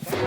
Kebakaran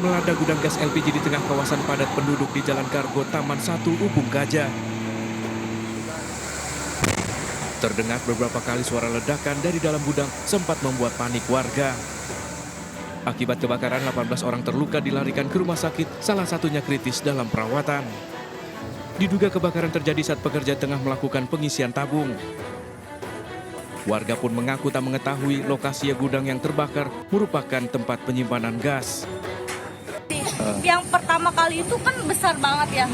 melanda gudang gas LPG di tengah kawasan padat penduduk di Jalan Kargo Taman 1 Ubung Gajah. Terdengar beberapa kali suara ledakan dari dalam gudang sempat membuat panik warga. Akibat kebakaran, 18 orang terluka dilarikan ke rumah sakit, salah satunya kritis dalam perawatan. Diduga kebakaran terjadi saat pekerja tengah melakukan pengisian tabung. Warga pun mengaku tak mengetahui lokasi gudang yang terbakar merupakan tempat penyimpanan gas. Yang pertama kali itu kan besar banget ya,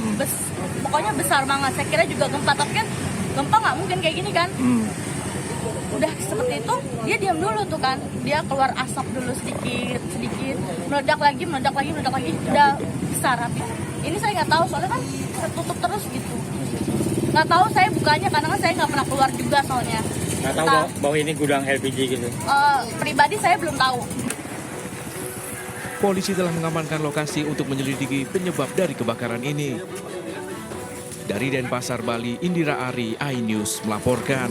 pokoknya besar banget. Saya kira juga gempa, tapi kan gempa nggak mungkin kayak gini kan. Udah seperti itu, dia diam dulu tuh kan. Dia keluar asap dulu sedikit, meledak lagi, udah besar habis. Ini saya nggak tahu soalnya kan tertutup terus gitu. Nggak tahu saya bukanya karena kan saya nggak pernah keluar juga soalnya. Nggak tahu bahwa ini gudang LPG gitu? Pribadi saya belum tahu. Polisi telah mengamankan lokasi untuk menyelidiki penyebab dari kebakaran ini. Dari Denpasar, Bali, Indira Ari, iNews melaporkan.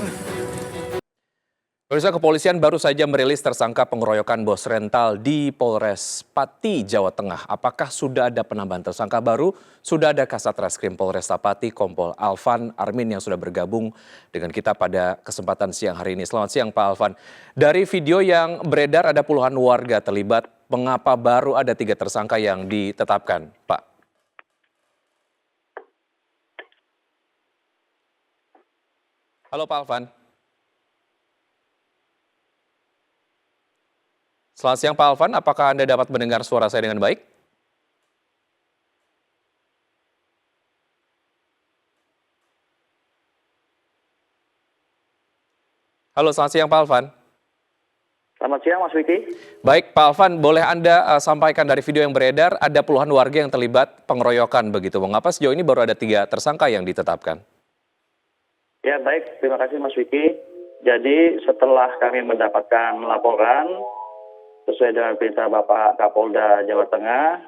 Pemirsa, kepolisian baru saja merilis tersangka pengeroyokan bos rental di Polres Pati, Jawa Tengah. Apakah sudah ada penambahan tersangka baru? Sudah ada Kasat Reskrim Polres Pati, Kompol Alvan Armin yang sudah bergabung dengan kita pada kesempatan siang hari ini. Selamat siang Pak Alvan. Dari video yang beredar ada puluhan warga terlibat. Mengapa baru ada 3 tersangka yang ditetapkan, Pak? Halo Pak Alvan. Selamat siang Pak Alvan, apakah Anda dapat mendengar suara saya dengan baik? Halo, selamat siang Pak Alvan. Selamat siang Mas Wiki. Baik Pak Alvan, boleh Anda sampaikan dari video yang beredar ada puluhan warga yang terlibat pengeroyokan begitu. Mengapa sejauh ini baru ada 3 tersangka yang ditetapkan? Ya baik, terima kasih Mas Wiki. Jadi setelah kami mendapatkan laporan sesuai dengan perintah Bapak Kapolda Jawa Tengah,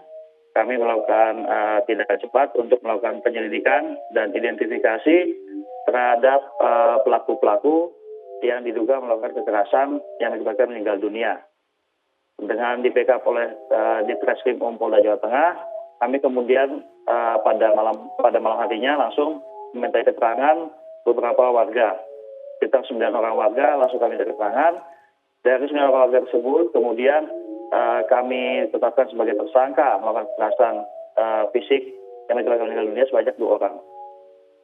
kami melakukan tindakan cepat untuk melakukan penyelidikan dan identifikasi terhadap pelaku-pelaku yang diduga melakukan kekerasan yang menyebabkan meninggal dunia. Dengan di-backup oleh Ditreskrim Polda Jawa Tengah, kami kemudian pada malam harinya langsung meminta keterangan beberapa warga. Sekitar 9 orang warga langsung kami minta keterangan. Dari 9 orang warga tersebut kemudian kami tetapkan sebagai tersangka melakukan kekerasan fisik yang menyebabkan meninggal dunia sebanyak 2 orang.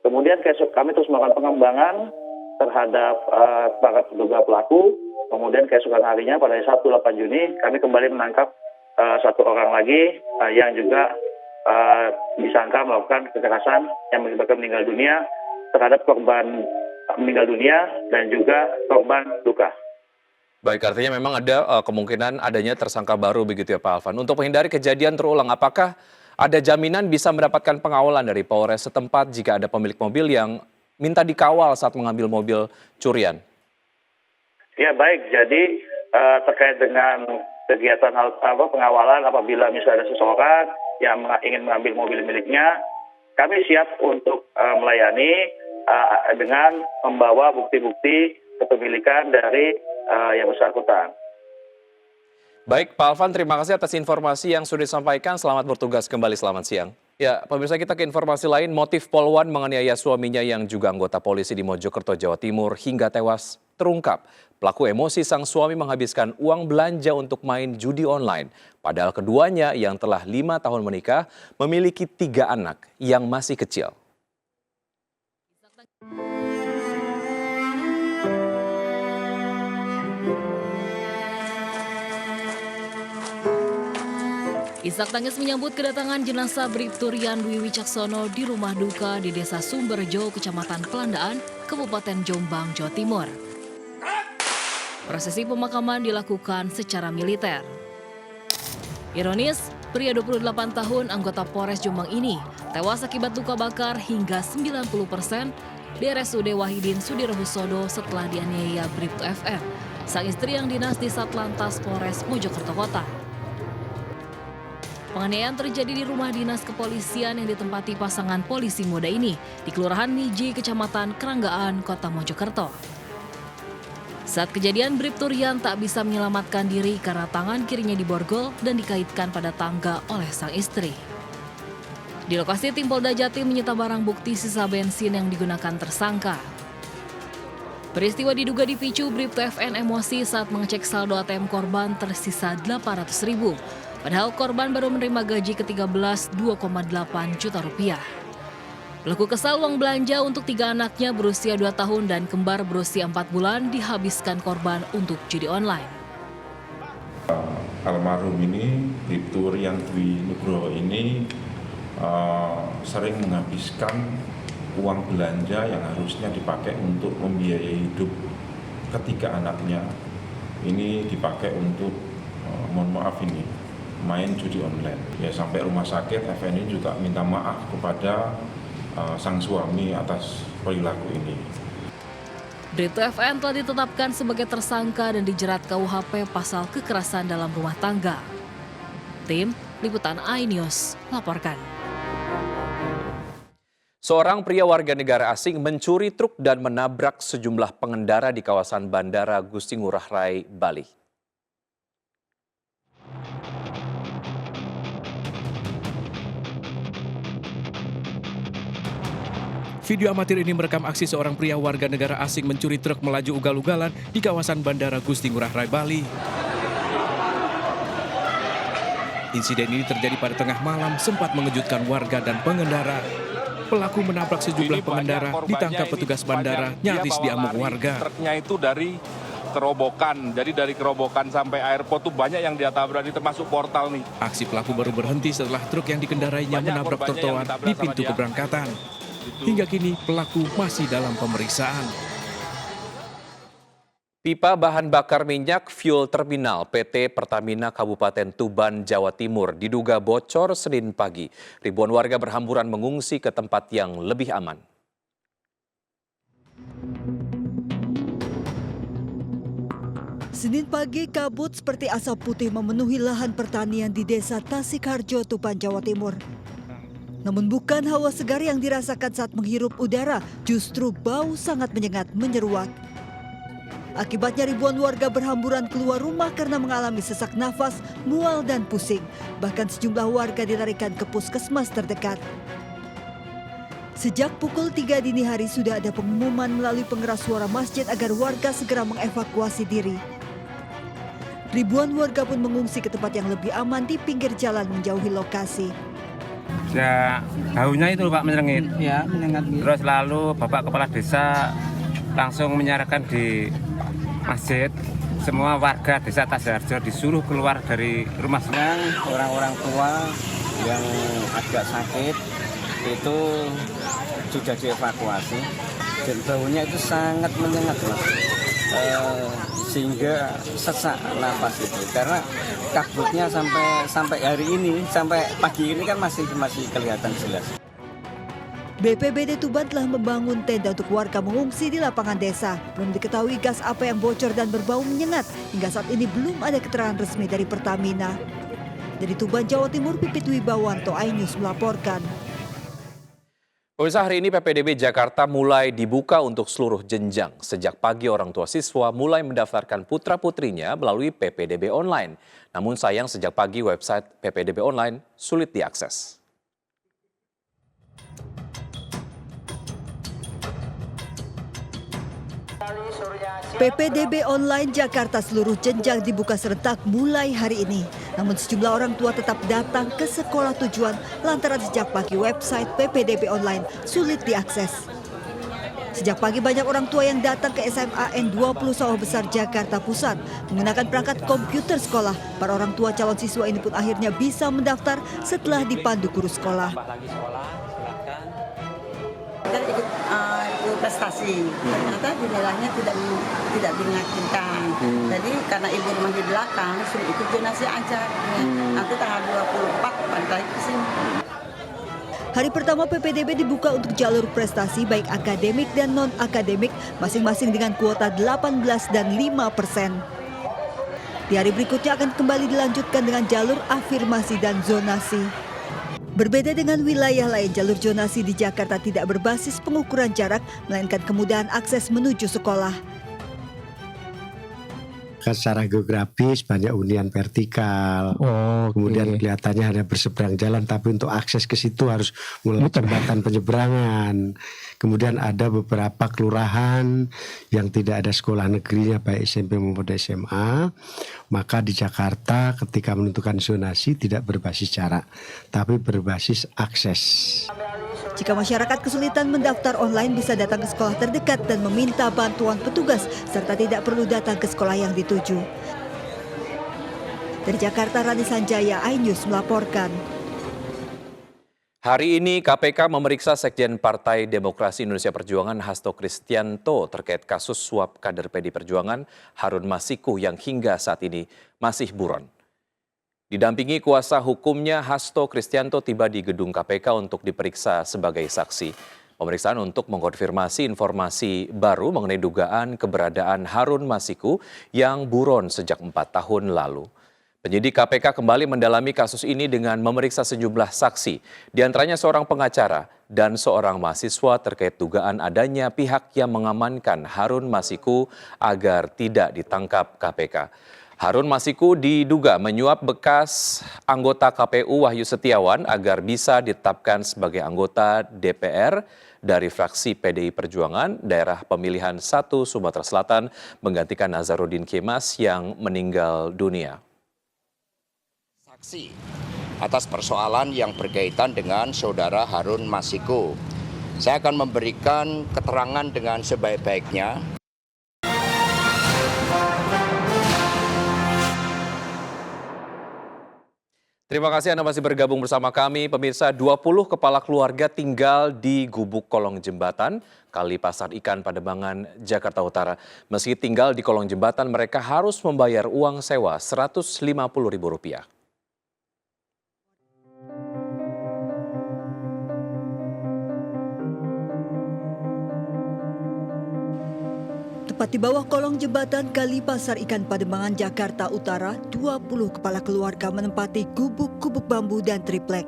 Kemudian kami terus melakukan pengembangan terhadap para terduga pelaku. Kemudian keesokan harinya pada 1 8 Juni kami kembali menangkap 1 orang lagi yang juga disangka melakukan kekerasan yang menyebabkan meninggal dunia terhadap korban meninggal dunia dan juga korban luka. Baik, artinya memang ada kemungkinan adanya tersangka baru begitu ya Pak Alvan. Untuk menghindari kejadian terulang, apakah ada jaminan bisa mendapatkan pengawalan dari Polres setempat jika ada pemilik mobil yang minta dikawal saat mengambil mobil curian? Ya baik, jadi terkait dengan kegiatan pengawalan apabila misalnya ada seseorang yang ingin mengambil mobil miliknya, kami siap untuk melayani dengan membawa bukti-bukti kepemilikan dari yang bersangkutan. Baik, Pak Alvan, terima kasih atas informasi yang sudah disampaikan. Selamat bertugas kembali, selamat siang. Ya, pemirsa, kita ke informasi lain. Motif Polwan menganiaya suaminya yang juga anggota polisi di Mojokerto, Jawa Timur hingga tewas terungkap. Pelaku emosi sang suami menghabiskan uang belanja untuk main judi online. Padahal keduanya yang telah 5 tahun menikah memiliki 3 anak yang masih kecil. Isak tangis menyambut kedatangan jenazah Bribtu Rian Dwi Wicaksono di rumah duka di Desa Sumberjo, Kecamatan Pelandaan, Kabupaten Jombang, Jawa Timur. Prosesi pemakaman dilakukan secara militer. Ironis, pria 28 tahun anggota Polres Jombang ini tewas akibat luka bakar hingga 90% di RSUD Wahidin Sudirohusodo setelah dianiaya Bribtu FM, sang istri yang dinas di Satlantas Polres Mojokerto Kota. Penganiayaan terjadi di rumah dinas kepolisian yang ditempati pasangan polisi muda ini di Kelurahan Miji, Kecamatan Keranggaan, Kota Mojokerto. Saat kejadian, Bribtu Rian tak bisa menyelamatkan diri karena tangan kirinya diborgol dan dikaitkan pada tangga oleh sang istri. Di lokasi, tim Polda Jatim menyita barang bukti sisa bensin yang digunakan tersangka. Peristiwa diduga dipicu Bribtu FN emosi saat mengecek saldo ATM korban tersisa 800.000. Padahal korban baru menerima gaji ke-13 2,8 juta rupiah. Pelaku kesal uang belanja untuk 3 anaknya berusia 2 tahun dan kembar berusia 4 bulan dihabiskan korban untuk judi online. Almarhum ini, Bribtu Rian Dwi Nugroho ini sering menghabiskan uang belanja yang harusnya dipakai untuk membiayai hidup ketiga anaknya. Ini dipakai untuk, mohon maaf ini, main judi online. Ya, sampai rumah sakit, FNI juga minta maaf kepada sang suami atas perilaku ini. Bribtu FN telah ditetapkan sebagai tersangka dan dijerat KUHP pasal kekerasan dalam rumah tangga. Tim Liputan iNews laporkan. Seorang pria warga negara asing mencuri truk dan menabrak sejumlah pengendara di kawasan Bandara Gusti Ngurah Rai, Bali. Video amatir ini merekam aksi seorang pria warga negara asing mencuri truk melaju ugal-ugalan di kawasan Bandara Gusti Ngurah Rai, Bali. Insiden ini terjadi pada tengah malam, sempat mengejutkan warga dan pengendara. Pelaku menabrak sejumlah pengendara, ditangkap petugas bandara, nyaris diamuk warga. Truknya itu dari kerobokan, jadi dari kerobokan sampai airport tuh banyak yang dia tabrak, termasuk portal nih. Aksi pelaku baru berhenti setelah truk yang dikendarainya menabrak trotoar di pintu keberangkatan. Hingga kini pelaku masih dalam pemeriksaan. Pipa bahan bakar minyak fuel terminal PT Pertamina Kabupaten Tuban, Jawa Timur diduga bocor Senin pagi. Ribuan warga berhamburan mengungsi ke tempat yang lebih aman. Senin pagi, kabut seperti asap putih memenuhi lahan pertanian di Desa Tasikharjo, Tuban, Jawa Timur. Namun bukan hawa segar yang dirasakan saat menghirup udara, justru bau sangat menyengat menyeruak. Akibatnya ribuan warga berhamburan keluar rumah karena mengalami sesak nafas, mual dan pusing. Bahkan sejumlah warga dilarikan ke puskesmas terdekat. Sejak pukul 3 dini hari sudah ada pengumuman melalui pengeras suara masjid agar warga segera mengevakuasi diri. Ribuan warga pun mengungsi ke tempat yang lebih aman di pinggir jalan menjauhi lokasi. Ya, baunya itu Pak menyengat. Ya, menyengat. Terus lalu Bapak Kepala Desa langsung menyarankan di masjid, semua warga Desa Tasikharjo disuruh keluar dari rumah. Orang-orang tua yang agak sakit itu sudah dievakuasi dan baunya itu sangat menyengat, Mas. Sehingga sesak nafas itu karena kabutnya sampai hari ini, sampai pagi ini kan masih kelihatan jelas. BPBD Tuban telah membangun tenda untuk warga mengungsi di lapangan desa. Belum diketahui gas apa yang bocor dan berbau menyengat. Hingga saat ini belum ada keterangan resmi dari Pertamina. Dari Tuban, Jawa Timur, Pipit Wibawanto, iNews melaporkan. Pemirsa, hari ini PPDB Jakarta mulai dibuka untuk seluruh jenjang. Sejak pagi orang tua siswa mulai mendaftarkan putra-putrinya melalui PPDB Online. Namun sayang sejak pagi website PPDB Online sulit diakses. PPDB Online Jakarta seluruh jenjang dibuka serentak mulai hari ini. Namun sejumlah orang tua tetap datang ke sekolah tujuan lantaran sejak pagi website PPDB Online sulit diakses. Sejak pagi banyak orang tua yang datang ke SMA N20 Sawah Besar Jakarta Pusat menggunakan perangkat komputer sekolah. Para orang tua calon siswa ini pun akhirnya bisa mendaftar setelah dipandu guru sekolah. Kita ikut prestasi, ternyata dinilainya tidak diyakinkan. Jadi karena ibu rumah di belakang, suruh ikut donasi aja. Nanti tanggal 24 balik lagi ke sini. Hari pertama PPDB dibuka untuk jalur prestasi baik akademik dan non-akademik, masing-masing dengan kuota 18 dan 5%. Di hari berikutnya akan kembali dilanjutkan dengan jalur afirmasi dan zonasi. Berbeda dengan wilayah lain, jalur zonasi di Jakarta tidak berbasis pengukuran jarak, melainkan kemudahan akses menuju sekolah. Secara geografis banyak hunian vertikal, kemudian kelihatannya hanya berseberang jalan, tapi untuk akses ke situ harus melalui jembatan penyeberangan. Kemudian ada beberapa kelurahan yang tidak ada sekolah negerinya, baik SMP maupun SMA. Maka di Jakarta ketika menentukan zonasi tidak berbasis jarak, tapi berbasis akses. Jika masyarakat kesulitan mendaftar online, bisa datang ke sekolah terdekat dan meminta bantuan petugas, serta tidak perlu datang ke sekolah yang dituju. Dari Jakarta, Rani Sanjaya, iNews melaporkan. Hari ini KPK memeriksa Sekjen Partai Demokrasi Indonesia Perjuangan Hasto Kristianto terkait kasus suap kader PD Perjuangan Harun Masiku yang hingga saat ini masih buron. Didampingi kuasa hukumnya, Hasto Kristianto tiba di gedung KPK untuk diperiksa sebagai saksi. Pemeriksaan untuk mengkonfirmasi informasi baru mengenai dugaan keberadaan Harun Masiku yang buron sejak 4 tahun lalu. Penyidik KPK kembali mendalami kasus ini dengan memeriksa sejumlah saksi, diantaranya seorang pengacara dan seorang mahasiswa terkait dugaan adanya pihak yang mengamankan Harun Masiku agar tidak ditangkap KPK. Harun Masiku diduga menyuap bekas anggota KPU Wahyu Setiawan agar bisa ditetapkan sebagai anggota DPR dari fraksi PDI Perjuangan daerah pemilihan 1 Sumatera Selatan menggantikan Nazarudin Kemas yang meninggal dunia. Saksi atas persoalan yang berkaitan dengan saudara Harun Masiku. Saya akan memberikan keterangan dengan sebaik-baiknya. Terima kasih Anda masih bergabung bersama kami. Pemirsa, 20 kepala keluarga tinggal di Gubuk Kolong Jembatan, Kali Pasar Ikan Pademangan, Jakarta Utara. Meski tinggal di kolong jembatan, mereka harus membayar uang sewa Rp150.000. Tepat di bawah kolong jembatan Kali Pasar Ikan Pademangan, Jakarta Utara, 20 kepala keluarga menempati gubuk-gubuk bambu dan triplek.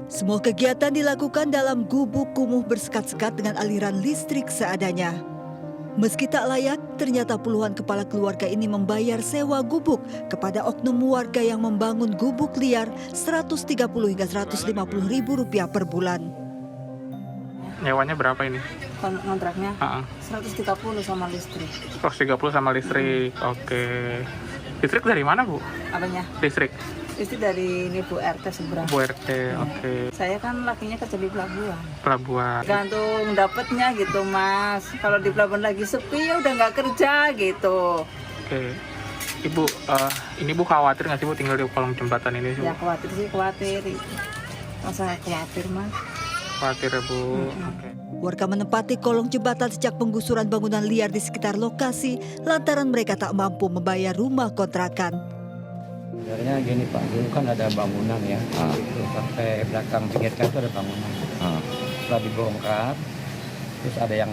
Semua kegiatan dilakukan dalam gubuk kumuh bersekat-sekat dengan aliran listrik seadanya. Meski tak layak, ternyata puluhan kepala keluarga ini membayar sewa gubuk kepada oknum warga yang membangun gubuk liar Rp130 hingga Rp150.000 per bulan. Nyewanya berapa ini? Kontraknya 130 sama listrik. 130 sama listrik. Oke. Listrik dari mana, Bu? Apanya? Listrik. Listrik dari ini Bu RT seberang. Bu RT, oke. Saya kan lakinya kerja di pelabuhan. Pelabuhan. Gantung dapatnya gitu, Mas. Kalau di pelabuhan lagi sepi ya udah nggak kerja gitu. Oke. Ibu, ini Bu khawatir nggak sih Bu tinggal di kolong jembatan ini sih, Bu? Ya khawatir sih, khawatir. Masa khawatir, Mas? Khawatir ya, Bu. Oke. Warga menempati kolong jembatan sejak penggusuran bangunan liar di sekitar lokasi lantaran mereka tak mampu membayar rumah kontrakan. Sebenarnya gini Pak, dulu kan ada bangunan ya, itu sampai belakang pinggir itu ada bangunan. Setelah dibongkar, terus ada yang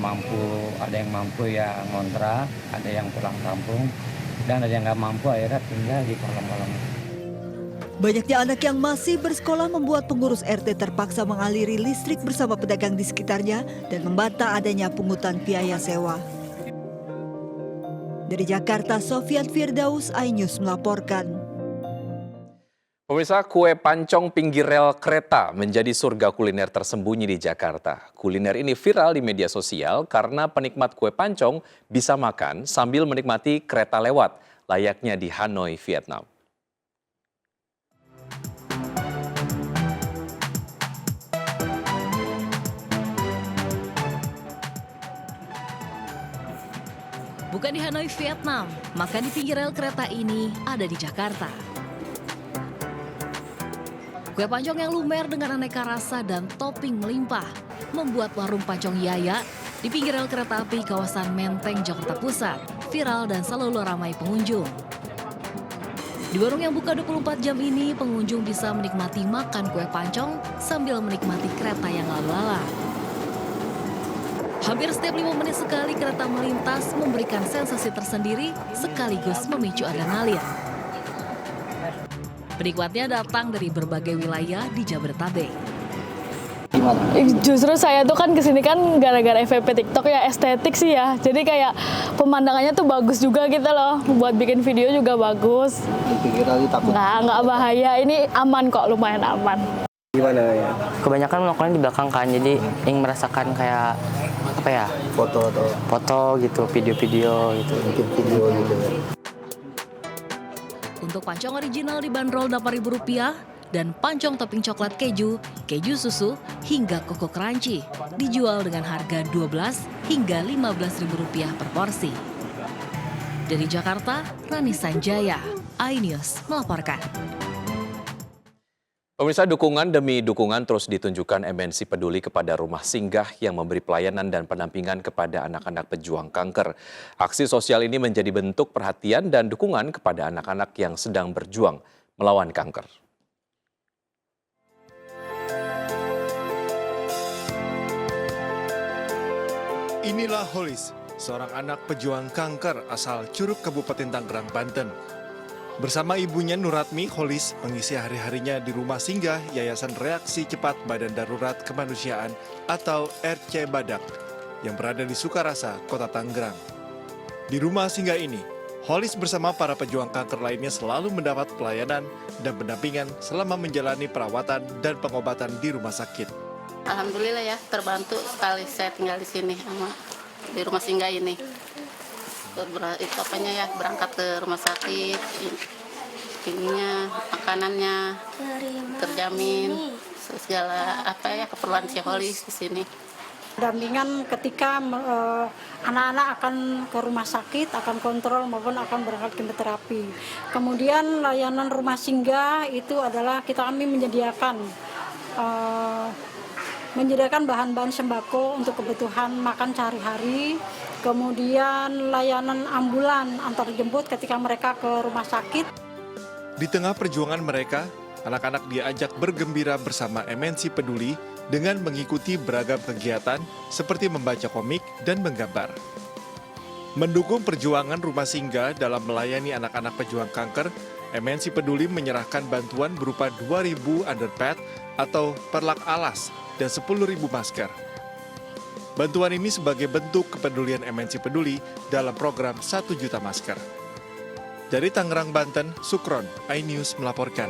mampu ya ngontrak, ada yang pulang kampung, dan ada yang nggak mampu akhirnya tinggal di kolong-kolong. Banyaknya anak yang masih bersekolah membuat pengurus RT terpaksa mengaliri listrik bersama pedagang di sekitarnya dan membantah adanya pungutan biaya sewa. Dari Jakarta, Sofyan Firdaus, iNews melaporkan. Pemirsa, kue pancong pinggir rel kereta menjadi surga kuliner tersembunyi di Jakarta. Kuliner ini viral di media sosial karena penikmat kue pancong bisa makan sambil menikmati kereta lewat, layaknya di Hanoi, Vietnam. Bukan di Hanoi, Vietnam, makan di pinggir rel kereta ini ada di Jakarta. Kue pancong yang lumer dengan aneka rasa dan topping melimpah membuat warung pancong Yaya di pinggir rel kereta api kawasan Menteng, Jakarta Pusat viral dan selalu ramai pengunjung. Di warung yang buka 24 jam ini, pengunjung bisa menikmati makan kue pancong sambil menikmati kereta yang lalu lalang. Hampir setiap 5 menit sekali kereta melintas memberikan sensasi tersendiri sekaligus memicu adrenalin. Penikmatnya datang dari berbagai wilayah di Jabodetabek. Justru saya tuh kan kesini kan gara-gara FYP TikTok ya, estetik sih ya. Jadi kayak pemandangannya tuh bagus juga gitu loh. Buat bikin video juga bagus. Nggak bahaya. Ini aman kok, lumayan aman. Gimana ya? Kebanyakan melakukannya di belakang kan, jadi yang merasakan kayak apa ya? Foto gitu, video-video gitu. Bikin video gitu. Untuk pancong original dibanderol Rp8.000 dan pancong topping coklat keju, keju susu, hingga koko crunchy dijual dengan harga Rp12 hingga Rp15.000 per porsi. Dari Jakarta, Rani Sanjaya, iNews melaporkan. Pemirsa, dukungan demi dukungan terus ditunjukkan MNC Peduli kepada rumah singgah yang memberi pelayanan dan pendampingan kepada anak-anak pejuang kanker. Aksi sosial ini menjadi bentuk perhatian dan dukungan kepada anak-anak yang sedang berjuang melawan kanker. Inilah Holis, seorang anak pejuang kanker asal Curug, Kabupaten Tangerang, Banten. Bersama ibunya Nuratmi, Holis mengisi hari-harinya di rumah singgah Yayasan Reaksi Cepat Badan Darurat Kemanusiaan atau RC Badak yang berada di Sukarasa, Kota Tangerang. Di rumah singgah ini, Holis bersama para pejuang kanker lainnya selalu mendapat pelayanan dan pendampingan selama menjalani perawatan dan pengobatan di rumah sakit. Alhamdulillah ya, terbantu sekali saya tinggal di sini di rumah singgah ini. Berangkat ke rumah sakit, ininya, makanannya terjamin, segala keperluan si Holis di sini. Dampingan ketika anak-anak akan ke rumah sakit, akan kontrol maupun akan berangkat kemoterapi. Kemudian layanan rumah singgah itu adalah kami menyediakan bahan-bahan sembako untuk kebutuhan makan sehari-hari. Kemudian layanan ambulan antar jemput ketika mereka ke rumah sakit. Di tengah perjuangan mereka, anak-anak diajak bergembira bersama MNC Peduli dengan mengikuti beragam kegiatan seperti membaca komik dan menggambar. Mendukung perjuangan rumah singgah dalam melayani anak-anak pejuang kanker, MNC Peduli menyerahkan bantuan berupa 2.000 underpad atau perlak alas dan 10.000 masker. Bantuan ini sebagai bentuk kepedulian MNC Peduli dalam program 1 juta masker. Dari Tangerang, Banten, Sukron, iNews melaporkan.